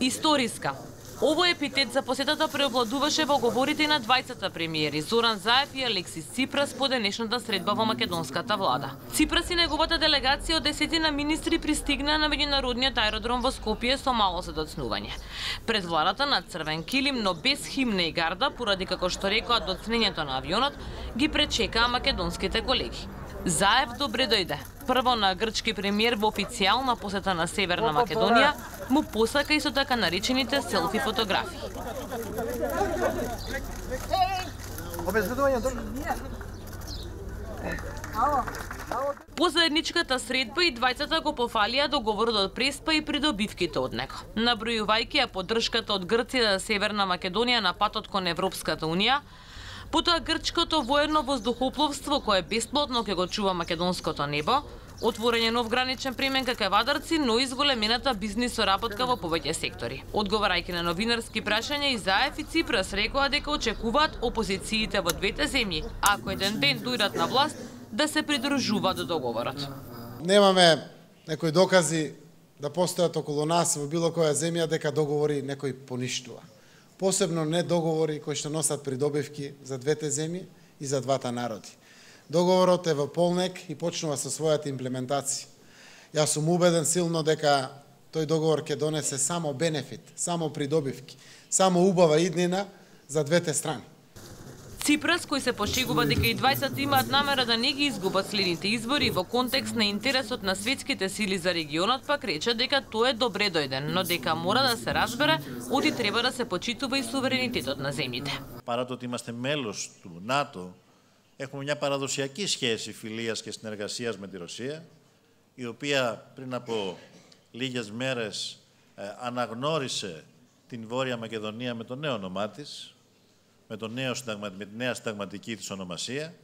Историска. Овој епитет за посетата преобладуваше во говорите на двајцата премиери Зоран Заев и Алексис Ципрас по денешната средба во македонската влада. Ципрас и неговата делегација од 10 министри пристигнаа на меѓународниот аеродром во Скопје со мало задоцнување. Пред владата на црвен килим, но без химна и гарда, поради како што рекоа доцнењето на авионот, ги пречекаа македонските колеги. Заев добре дојде. Прво на грчки премиер во официјална посета на Северна Македонија, му посака и со така наречените селфи фотографии. По заедничката средба и двајцата го пофалија договорот од Преспа и придобивките од него. Набројувајќи ја поддршката од Грција за Северна Македонија на патот кон Европската Унија, потоа грчкото воено воздухопловство кое бесплатно ќе го чува македонското небо, отворење нов граничен премен кај Вадарци, но и зголемената бизнис соработка во повеќе сектори. Одговарајќи на новинарски прашања, и Заев и Ципрас рекоа дека очекуваат опозициите во двете земји, ако еден ден дојдат на власт, да се придружуваат до договорот. Немаме некои докази да постојат околу нас во било која земја дека договори некој поништува. Посебно не договори кои што носат придобивки за двете земји и за двата народи. Договорот е во полнек и почнува со својата имплементација. Јас сум убеден силно дека тој договор ќе донесе само бенефит, само придобивки, само убава иднина за двете страни. Ципрас, кој се пошегува дека и двајцата имаат намера да не ги изгубат следните избори во контекст на интересот на светските сили за регионот, пак рече дека тој е добре дојден, но дека мора да се разбере, оти треба да се почитува и суверенитетот на земјите. Παρά το ότι είμαστε μέλος του ΝΑΤΟ, έχουμε μια παραδοσιακή σχέση φιλίας και συνεργασίας με τη Ρωσία, η οποία πριν από λίγες μέρες αναγνώρισε την Βόρεια Μακεδονία με το νέο όνομά της, με τη νέα συνταγματική της ονομασία.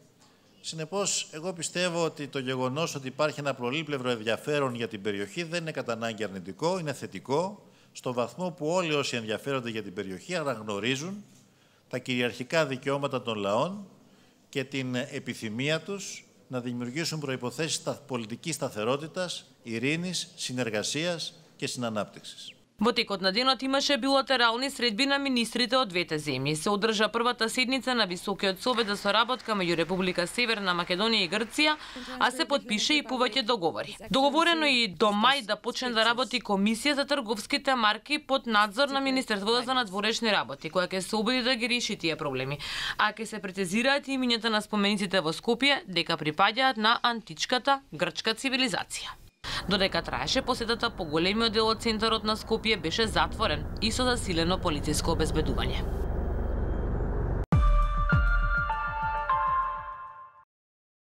Συνεπώς, εγώ πιστεύω ότι το γεγονός ότι υπάρχει ένα πολύπλευρο ενδιαφέρον για την περιοχή δεν είναι κατά ανάγκη αρνητικό, είναι θετικό, στο βαθμό που όλοι όσοι ενδιαφέρονται για την περιοχή αναγνωρίζουν τα κυριαρχικά δικαιώματα των λαών και την επιθυμία τους να δημιουργήσουν προϋποθέσεις πολιτικής σταθερότητας, ειρήνης, συνεργασίας και συνανάπτυξης. Во текот на денот имаше билатерални средби на министрите од двете земји. Се одржа првата седница на Високиот совет за соработка меѓу Република Северна Македонија и Грција, а се потпише и повеќе договори. Договорено и до мај да почне да работи комисија за трговските марки под надзор на Министерството за надворешни работи, која ќе се обиди да ги реши тие проблеми. А ќе се прецизираат имињата на спомениците во Скопје дека припаѓаат на античката грчка цивилизација. Додека траеше посетата, поголемиот дел од центарот на Скопје беше затворен и со засилено полициско обезбедување.